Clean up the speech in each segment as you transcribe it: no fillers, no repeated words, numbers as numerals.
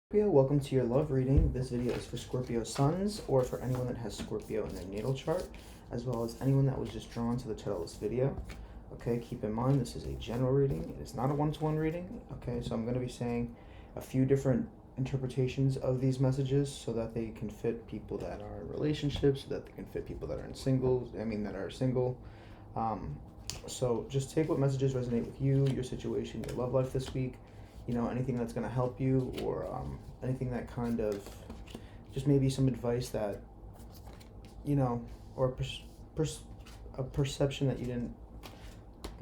Scorpio, welcome to your love reading. This video is for Scorpio suns or for anyone that has Scorpio in their natal chart, as well as anyone that was just drawn to the title of this video. Okay, keep in mind this is a general reading. It is not a one-to-one reading. Okay, so I'm going to be saying a few different interpretations of these messages so that they can fit people that are in relationships, so that they can fit people that are that are single. So just take what messages resonate with you, your situation, your love life this week. Anything that's going to help you, or anything that kind of just maybe some advice that, or a perception that you didn't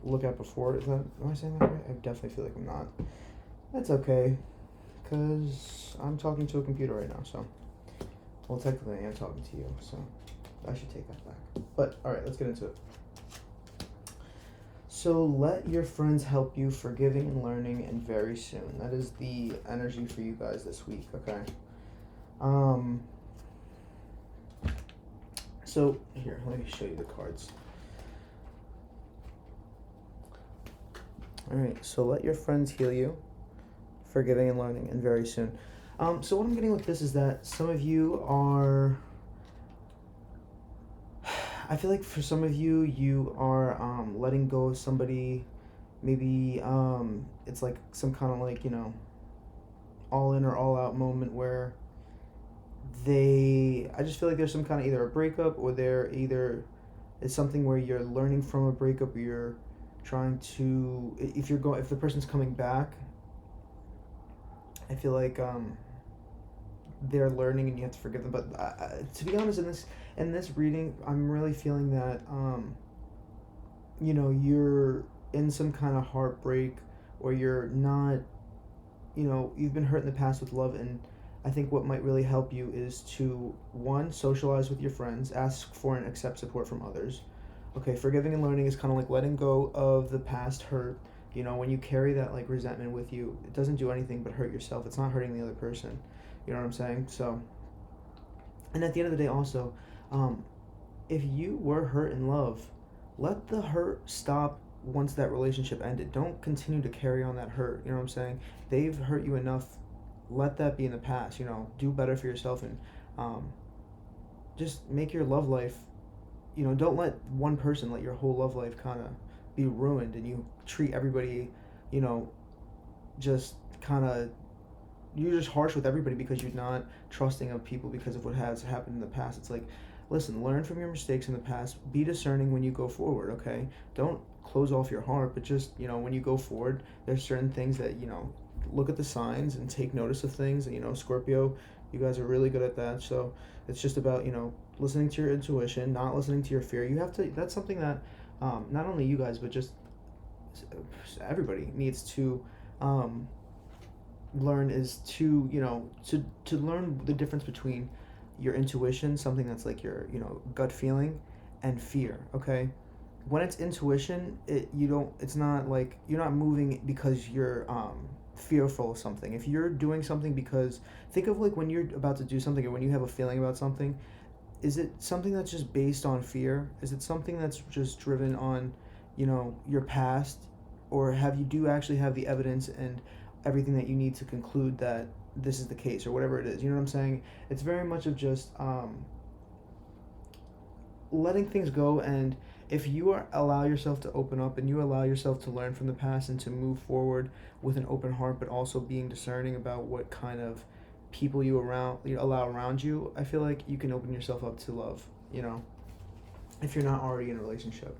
look at before. Am I saying that right? I definitely feel like I'm not. That's okay, because I'm talking to a computer right now, so, well, technically I am talking to you, so I should take that back. But, alright, let's get into it. So let your friends help you, forgiving and learning, and very soon. That is the energy for you guys this week, okay? So here, let me show you the cards. All right, so let your friends heal you, forgiving and learning, and very soon. So what I'm getting with this is that some of you are, I feel like for some of you, you are letting go of somebody. Maybe it's like some kind of like, all in or all out moment where I just feel like there's some kind of either a breakup, or it's something where you're learning from a breakup, or you're trying to, if the person's coming back, I feel like they're learning and you have to forgive them. But to be honest, in this reading, I'm really feeling that you're in some kind of heartbreak, or you're not, you've been hurt in the past with love. And I think what might really help you is to, one, socialize with your friends, ask for and accept support from others. Okay, forgiving and learning is kind of like letting go of the past hurt. When you carry that like resentment with you, it doesn't do anything but hurt yourself. It's not hurting the other person. You know what I'm saying? So, and at the end of the day also, if you were hurt in love, let the hurt stop once that relationship ended. Don't continue to carry on that hurt. You know what I'm saying? They've hurt you enough. Let that be in the past. Do better for yourself, and just make your love life, don't let one person let your whole love life kind of be ruined, and you treat everybody, just kind of, you're just harsh with everybody because you're not trusting of people because of what has happened in the past. It's like, listen, learn from your mistakes in the past. Be discerning when you go forward, okay? Don't close off your heart, but just, when you go forward, there's certain things that, look at the signs and take notice of things. And, Scorpio, you guys are really good at that. So it's just about, listening to your intuition, not listening to your fear. You have to, that's something that not only you guys, but just everybody needs to learn, is to to learn the difference between your intuition, something that's like your gut feeling, and fear. Okay, when it's intuition, it's not like you're not moving because you're fearful of something. If you're doing something because, think of like when you're about to do something, or when you have a feeling about something, is it something that's just based on fear? Is it something that's just driven on your past? Or do you actually have the evidence and everything that you need to conclude that this is the case, or whatever it is? You know what I'm saying? It's very much of just letting things go. And if you allow yourself to open up, and you allow yourself to learn from the past and to move forward with an open heart, but also being discerning about what kind of people you allow around you, I feel like you can open yourself up to love, if you're not already in a relationship,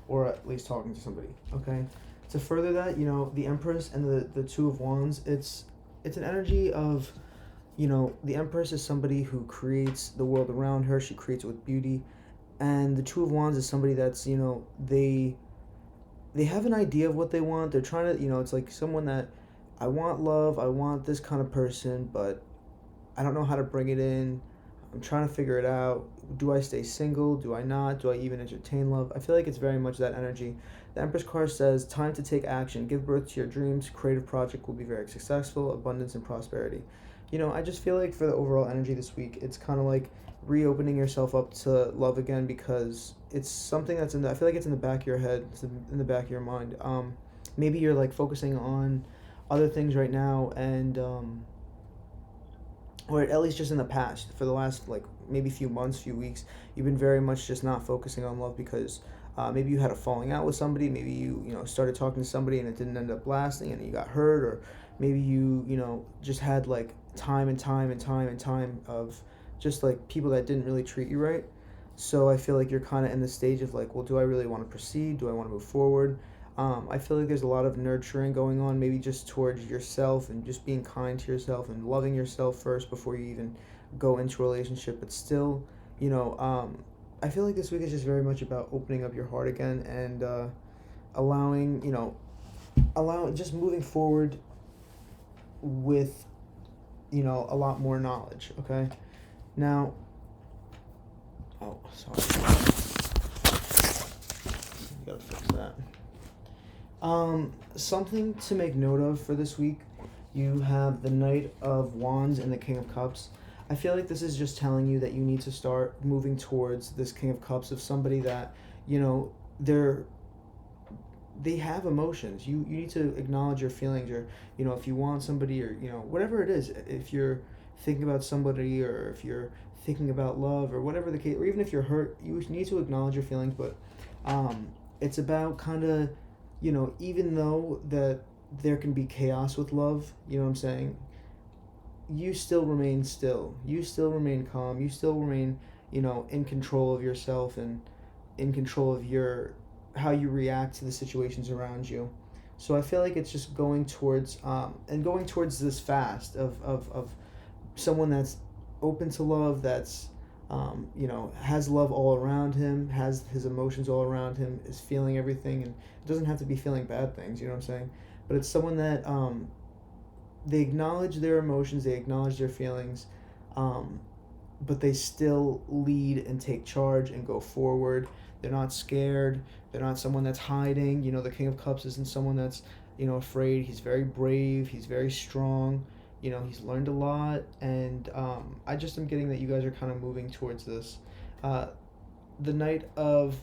or at least talking to somebody. Okay, to further that, the Empress and the Two of Wands, it's an energy of, the Empress is somebody who creates the world around her. She creates it with beauty. And the Two of Wands is somebody that's, they have an idea of what they want. They're trying to, it's like someone that, I want love, I want this kind of person, but I don't know how to bring it in. I'm trying to figure it out. Do I stay single? Do I not? Do I even entertain love? I feel like it's very much that energy. The Empress card says, time to take action. Give birth to your dreams. Creative project will be very successful. Abundance and prosperity. I just feel like for the overall energy this week, it's kind of like reopening yourself up to love again, because it's something that's I feel like it's in the back of your head. It's in the back of your mind. Maybe you're like focusing on other things right now, and or at least just in the past, for the last like maybe few months, few weeks, you've been very much just not focusing on love because maybe you had a falling out with somebody, maybe you know started talking to somebody and it didn't end up lasting and you got hurt, or maybe you know just had like time and time and time and time of just like people that didn't really treat you right. So I feel like you're kind of in the stage of like, well, do I really want to proceed? Do I want to move forward? I feel like there's a lot of nurturing going on, maybe just towards yourself and just being kind to yourself and loving yourself first before you even go into a relationship. But still, you know, I feel like this week is just very much about opening up your heart again and allowing, you know, just moving forward with, you know, a lot more knowledge. Okay, now, oh, sorry, you gotta fix that. Something to make note of for this week, you have the Knight of Wands and the King of Cups. I feel like this is just telling you that you need to start moving towards this King of Cups of somebody that, you know, they have emotions. You need to acknowledge your feelings, or, you know, if you want somebody, or, you know, whatever it is, if you're thinking about somebody, or if you're thinking about love, or whatever the case, or even if you're hurt, you need to acknowledge your feelings. But it's about kind of, you know, even though that there can be chaos with love, you know what I'm saying, you still remain still, you still remain calm, you still remain, you know, in control of yourself and in control of your how you react to the situations around you. So I feel like it's just going towards and going towards this fast of someone that's open to love, that's you know, has love all around him, has his emotions all around him, is feeling everything, and it doesn't have to be feeling bad things, you know what I'm saying? But it's someone that they acknowledge their emotions, they acknowledge their feelings, but they still lead and take charge and go forward. They're not scared. They're not someone that's hiding. You know, the King of Cups isn't someone that's, you know, afraid. He's very brave. He's very strong. You know, he's learned a lot, and I just am getting that you guys are kind of moving towards this. The Knight of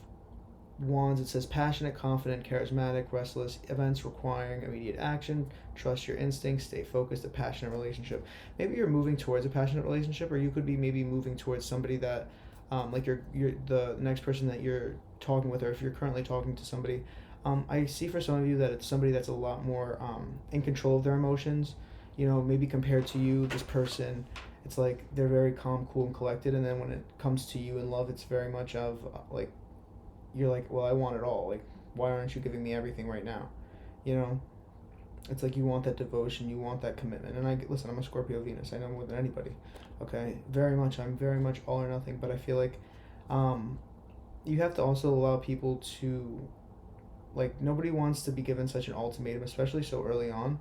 Wands, it says passionate, confident, charismatic, restless, events requiring immediate action, trust your instincts, stay focused, a passionate relationship. Maybe you're moving towards a passionate relationship, or you could be maybe moving towards somebody that, like you're the next person that you're talking with, or if you're currently talking to somebody. I see for some of you that it's somebody that's a lot more in control of their emotions. You know, maybe compared to you, this person, it's like they're very calm, cool, and collected, and then when it comes to you in love, it's very much of like, you're like, well, I want it all. Like, why aren't you giving me everything right now? You know, it's like you want that devotion, you want that commitment. And listen, I'm a Scorpio Venus. I know more than anybody. Okay, I'm very much all or nothing. But I feel like, you have to also allow people to, like, nobody wants to be given such an ultimatum, especially so early on.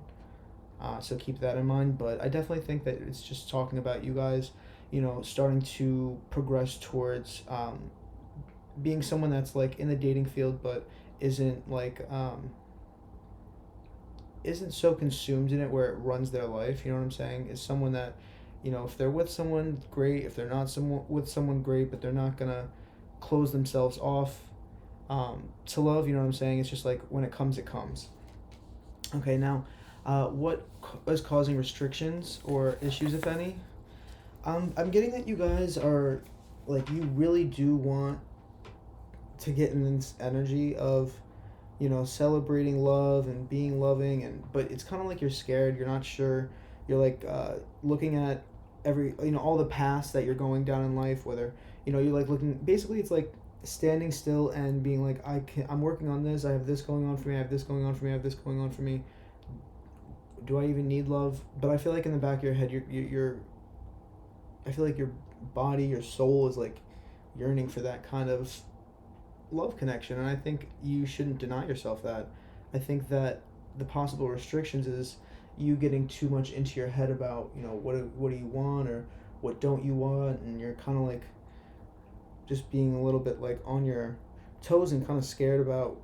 So keep that in mind. But I definitely think that it's just talking about you guys, you know, starting to progress towards being someone that's like in the dating field, but isn't like isn't so consumed in it where it runs their life. You know what I'm saying? Is someone that, you know, if they're with someone, great. If they're not with someone, great. But they're not gonna close themselves off to love. You know what I'm saying? It's just like when it comes, it comes. Okay, now, what is causing restrictions or issues, if any? I'm getting that you guys are, like, you really do want to get in this energy of, you know, celebrating love and being loving, and but it's kind of like you're scared, you're not sure, you're like looking at every, you know, all the paths that you're going down in life, whether, you know, you're like looking, basically it's like standing still and being like, I'm working on this, I have this going on for me, I have this going on for me, I have this going on for me, do I even need love? But I feel like in the back of your head, you're I feel like your body, your soul is like yearning for that kind of love connection, and I think you shouldn't deny yourself that. I think that the possible restrictions is you getting too much into your head about, you know, what do you want, or what don't you want, and you're kind of like just being a little bit like on your toes and kind of scared about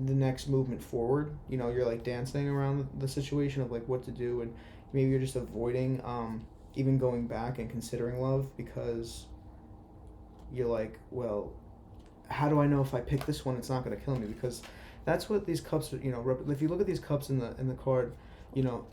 the next movement forward. You know, you're like dancing around the situation of like what to do, and maybe you're just avoiding even going back and considering love because you're like, well, how do I know if I pick this one, it's not going to kill me? Because that's what these cups, you know, if you look at these cups in the card, you know,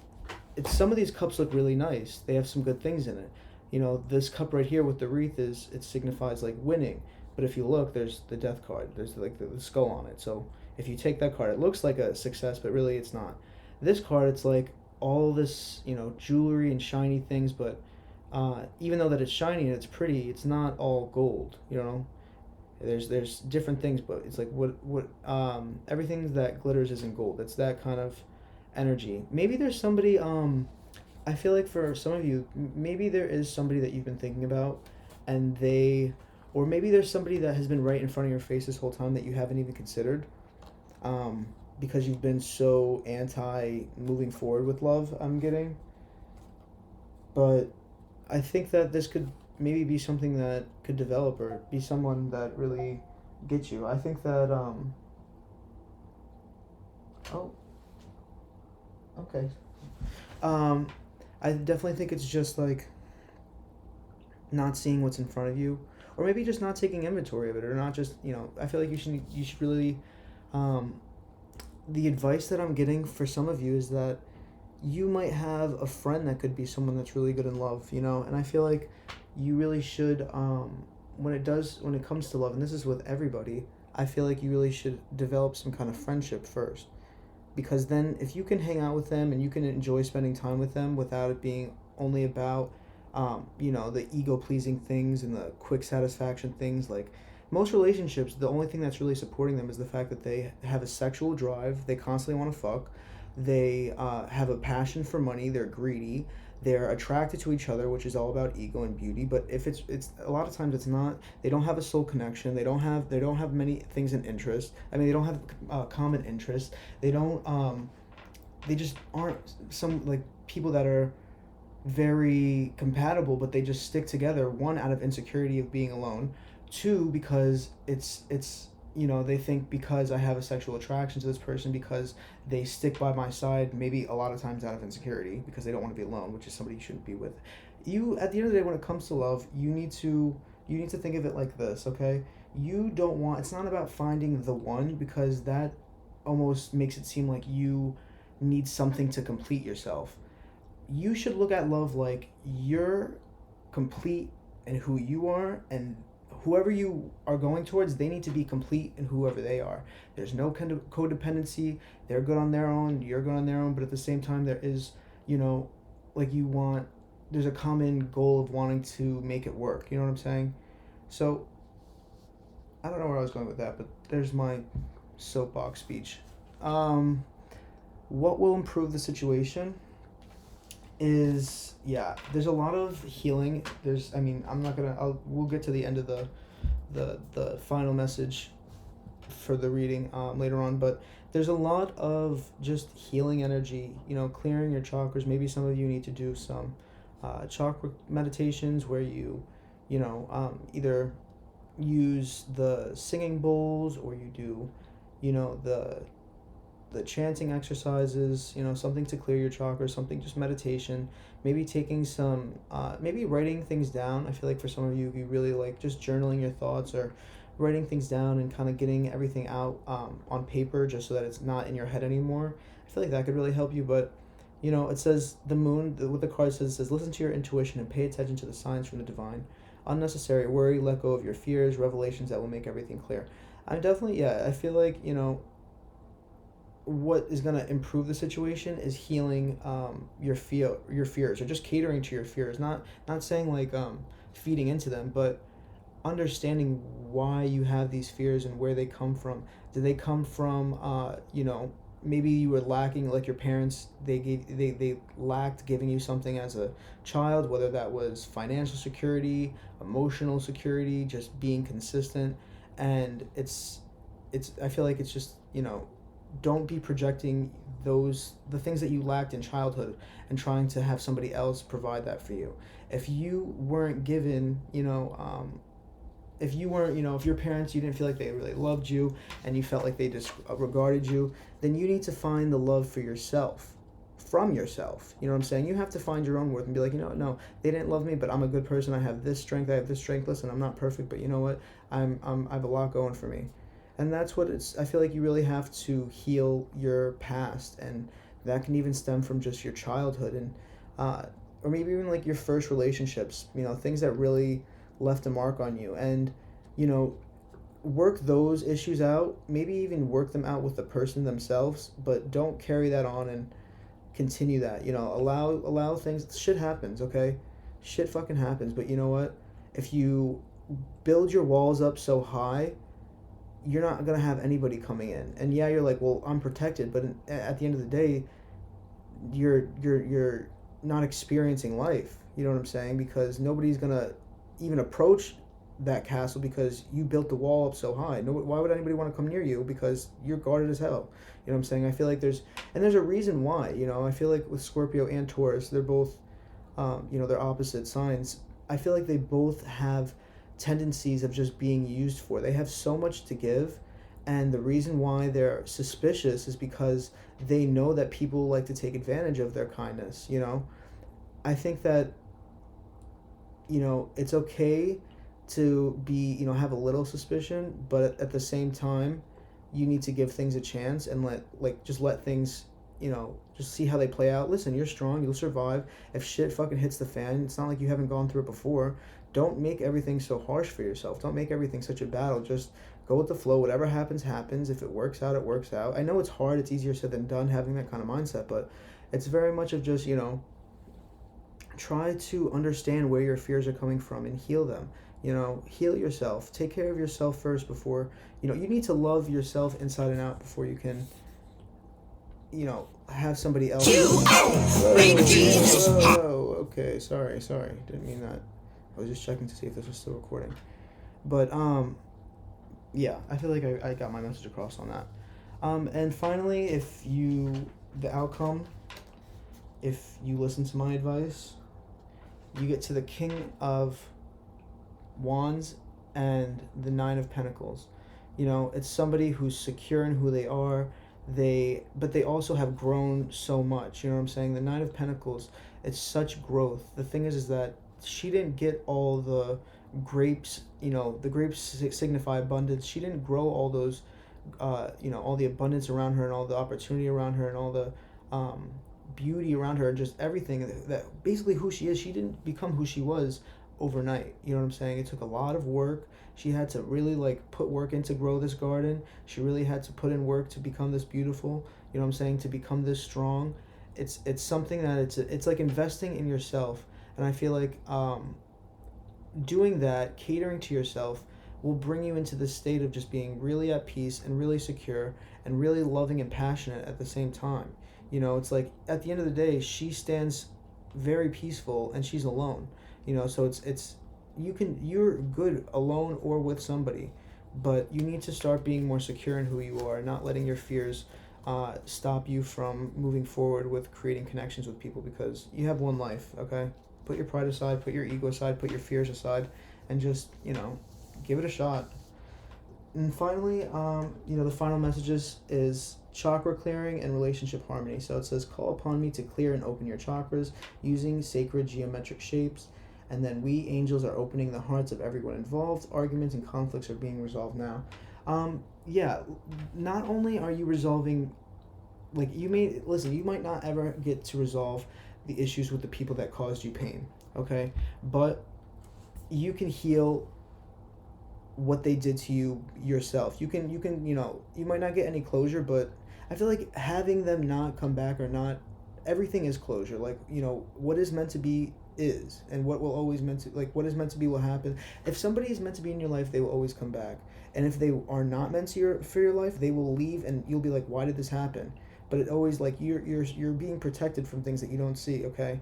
it's some of these cups look really nice. They have some good things in it. You know, this cup right here with the wreath is it signifies like winning. But if you look, there's the death card. There's like the skull on it. So if you take that card, it looks like a success, but really it's not. This card, it's like all this, you know, jewelry and shiny things, but even though that it's shiny and it's pretty, it's not all gold. You know, there's different things, but it's like what everything that glitters isn't gold. It's that kind of energy. Maybe there's somebody. I feel like for some of you, maybe there is somebody that you've been thinking about, and they, or maybe there's somebody that has been right in front of your face this whole time that you haven't even considered, because you've been so anti moving forward with love. I'm getting, but I think that this could maybe be something that could develop or be someone that really gets you. I think that oh, okay. Um I definitely think it's just like not seeing what's in front of you, or maybe just not taking inventory of it, or not just, you know, I feel like you should really um the advice that I'm getting for some of you is that you might have a friend that could be someone that's really good in love, you know, and I feel like you really should, when it comes to love, and this is with everybody, I feel like you really should develop some kind of friendship first, because then if you can hang out with them and you can enjoy spending time with them without it being only about you know, the ego pleasing things and the quick satisfaction things, like most relationships, the only thing that's really supporting them is the fact that they have a sexual drive, they constantly want to fuck, they have a passion for money, they're greedy, they're attracted to each other, which is all about ego and beauty. But if it's a lot of times it's not. They don't have a soul connection. They don't have many things in interest. I mean, they don't have common interests. They don't. They just aren't some like people that are very compatible, but they just stick together. One, out of insecurity of being alone. Two, because it's you know, they think because I have a sexual attraction to this person, because they stick by my side, maybe a lot of times out of insecurity because they don't want to be alone, which is somebody you shouldn't be with. You, at the end of the day, when it comes to love, you need to think of it like this, okay? You don't want, it's not about finding the one, because that almost makes it seem like you need something to complete yourself. You should look at love like you're complete in who you are, and whoever you are going towards, they need to be complete in whoever they are. There's no kind of codependency. They're good on their own, you're good on their own, but at the same time there is, you know, like you want, there's a common goal of wanting to make it work. You know what I'm saying? So I don't know where I was going with that, but there's my soapbox speech. Um, what will improve the situation is, yeah, there's a lot of healing. There's, I mean, I'm not gonna, we'll get to the end of the final message for the reading later on, but there's a lot of just healing energy, you know, clearing your chakras. Maybe some of you need to do some chakra meditations where you know, either use the singing bowls, or you do, you know, the chanting exercises, you know, something to clear your chakras, something, just meditation, maybe taking some, maybe writing things down. I feel like for some of you, you really like just journaling your thoughts, or writing things down and kind of getting everything out on paper, just so that it's not in your head anymore. I feel like that could really help you. But, you know, it says the moon, what the card says, it says, listen to your intuition and pay attention to the signs from the divine. Unnecessary worry, let go of your fears, revelations that will make everything clear. I'm definitely, yeah, I feel like, you know, what is going to improve the situation is healing your fears, or just catering to your fears, not saying like feeding into them, but understanding why you have these fears and where they come from. Do they come from you know, maybe you were lacking, like your parents, they lacked giving you something as a child, whether that was financial security, emotional security, just being consistent. And it's I feel like it's just, you know, don't be projecting the things that you lacked in childhood and trying to have somebody else provide that for you. If you weren't given, you know, if you weren't, you know, if your parents, you didn't feel like they really loved you, and you felt like they just regarded you, then you need to find the love for yourself, from yourself. You know what I'm saying? You have to find your own worth and be like, you know, no, they didn't love me, but I'm a good person. I have this strength. I have this strength. Listen, I'm not perfect, but you know what? I have a lot going for me. And that's what it's, I feel like you really have to heal your past, and That can even stem from just your childhood, and or maybe even like your first relationships, things that really left a mark on you. And you know work those issues out, maybe even work them out with the person themselves, but don't carry that on and continue that. Allow things. Shit happens, okay? Shit fucking happens. But you know what? If you build your walls up so high, you're not gonna have anybody coming in. And yeah, you're like, well, I'm protected, but at the end of the day, you're not experiencing life. You know what I'm saying? Because nobody's gonna even approach that castle because you built the wall up so high. No, why would anybody want to come near you? Because you're guarded as hell. You know what I'm saying? I feel like there's a reason why. I feel like with Scorpio and Taurus, they're both, they're opposite signs. I feel like they both have tendencies of just being used for. They have so much to give, and the reason why they're suspicious is because they know that people like to take advantage of their kindness. I think that it's okay to be have a little suspicion, but at the same time you need to give things a chance and let things just see how they play out. Listen, you're strong, you'll survive. If shit fucking hits the fan, it's not like you haven't gone through it before. Don't make everything so harsh for yourself. Don't make everything such a battle. Just go with the flow. Whatever happens happens. If it works out, it works out. I know it's hard, it's easier said than done having that kind of mindset, but it's very much of just try to understand where your fears are coming from and heal them. Heal yourself. Take care of yourself first before, you need to love yourself inside and out before you can, have somebody else. Whoa, okay, sorry. Didn't mean that. I was just checking to see if this was still recording. But, yeah, I feel like I got my message across on that. And finally, the outcome, if you listen to my advice, you get to the King of Wands and the Nine of Pentacles. It's somebody who's secure in who they are. But they also have grown so much. You know what I'm saying? The Nine of Pentacles, it's such growth. The thing is that she didn't get all the grapes. The grapes signify abundance. She didn't grow all those, all the abundance around her and all the opportunity around her and all the beauty around her and just everything that basically who she is. She didn't become who she was overnight. You know what I'm saying? It took a lot of work. She had to really put work in to grow this garden. She really had to put in work to become this beautiful. You know what I'm saying? To become this strong. It's something that it's like investing in yourself. And I feel like doing that, catering to yourself, will bring you into this state of just being really at peace and really secure and really loving and passionate at the same time. It's like at the end of the day, she stands very peaceful and she's alone. So it's you're good alone or with somebody, but you need to start being more secure in who you are, not letting your fears stop you from moving forward with creating connections with people, because you have one life. Okay, put your pride aside, put your ego aside, put your fears aside, and just give it a shot. And finally, the final messages is chakra clearing and relationship harmony. So it says, call upon me to clear and open your chakras using sacred geometric shapes. And then we angels are opening the hearts of everyone involved. Arguments and conflicts are being resolved now. Not only are you resolving, you might not ever get to resolve the issues with the people that caused you pain, okay? But you can heal what they did to you yourself. You can you might not get any closure, but I feel like having them not come back or not, everything is closure. What is meant to be is, and what is meant to be will happen. If somebody is meant to be in your life, they will always come back. And if they are not meant for your life, they will leave, and you'll be like, why did this happen? But it always you're being protected from things that you don't see, okay?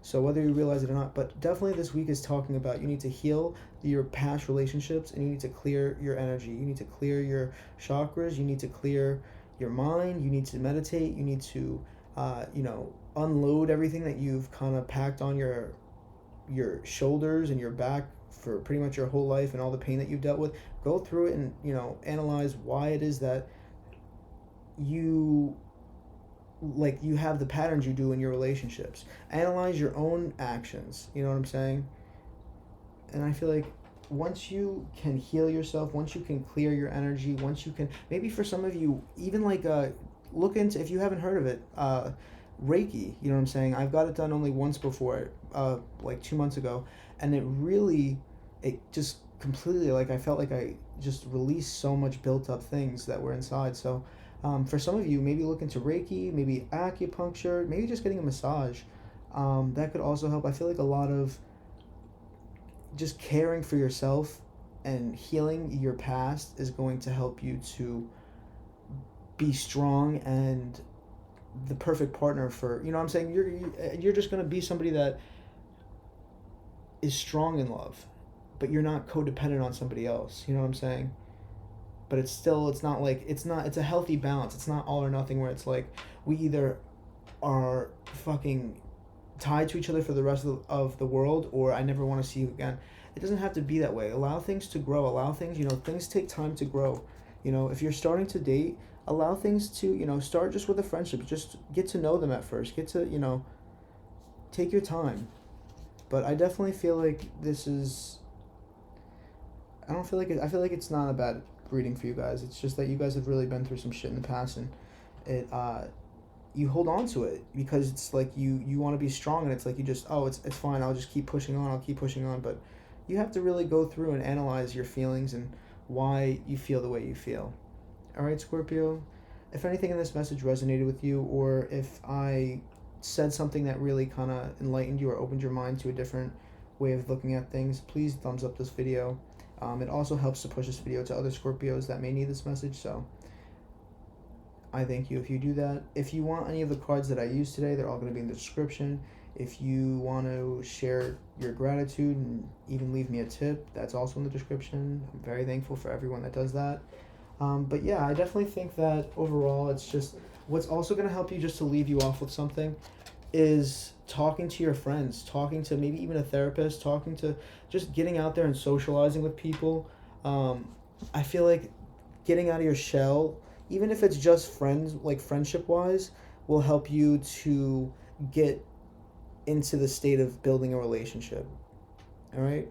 So whether you realize it or not, but definitely this week is talking about you need to heal your past relationships, and you need to clear your energy. You need to clear your chakras. You need to clear your mind. You need to meditate. You need to unload everything that you've kind of packed on your shoulders and your back for pretty much your whole life, and all the pain that you've dealt with. Go through it and analyze why it is that you have the patterns you do in your relationships. Analyze your own actions. You know what I'm saying? And I feel like once you can heal yourself, once you can clear your energy, once you can, maybe for some of you, even look into, if you haven't heard of it, Reiki. You know what I'm saying? I've got it done only once before, like 2 months ago, and it just completely, like, I felt like I just released so much built up things that were inside. So, for some of you, maybe look into Reiki, maybe acupuncture, maybe just getting a massage. That could also help. I feel like a lot of just caring for yourself and healing your past is going to help you to be strong and the perfect partner for, you know what I'm saying, you're just going to be somebody that is strong in love, but you're not codependent on somebody else, you know what I'm saying? But it's not like, it's a healthy balance. It's not all or nothing where it's like we either are fucking tied to each other for the rest of the world, or I never want to see you again. It doesn't have to be that way. Allow things to grow. Allow things, things take time to grow. If you're starting to date, allow things to, start just with a friendship. Just get to know them at first. Get to, take your time. But I definitely feel like this is, I don't feel like I feel like it's not a bad reading for you guys. It's just that you guys have really been through some shit in the past, and it, you hold on to it because it's like you want to be strong, and it's like you just, oh, it's fine, I'll just keep pushing on, but you have to really go through and analyze your feelings and why you feel the way you feel. All right, Scorpio, if anything in this message resonated with you, or if I said something that really kind of enlightened you or opened your mind to a different way of looking at things, please thumbs up this video. It also helps to push this video to other Scorpios that may need this message, so I thank you if you do that. If you want any of the cards that I used today, they're all going to be in the description. If you want to share your gratitude and even leave me a tip, that's also in the description. I'm very thankful for everyone that does that. But yeah, I definitely think that overall, it's just, what's also going to help you just to leave you off with something is talking to your friends, talking to maybe even a therapist, talking to, just getting out there and socializing with people. I feel like getting out of your shell, even if it's just friends, like friendship wise, will help you to get into the state of building a relationship. All right,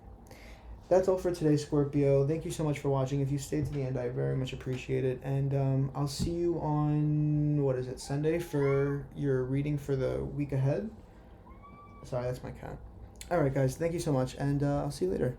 that's all for today, Scorpio. Thank you so much for watching. If you stayed to the end, I very much appreciate it, and I'll see you on, what is it, Sunday, for your reading for the week ahead. Sorry, that's my cat. All right, guys, thank you so much, and I'll see you later.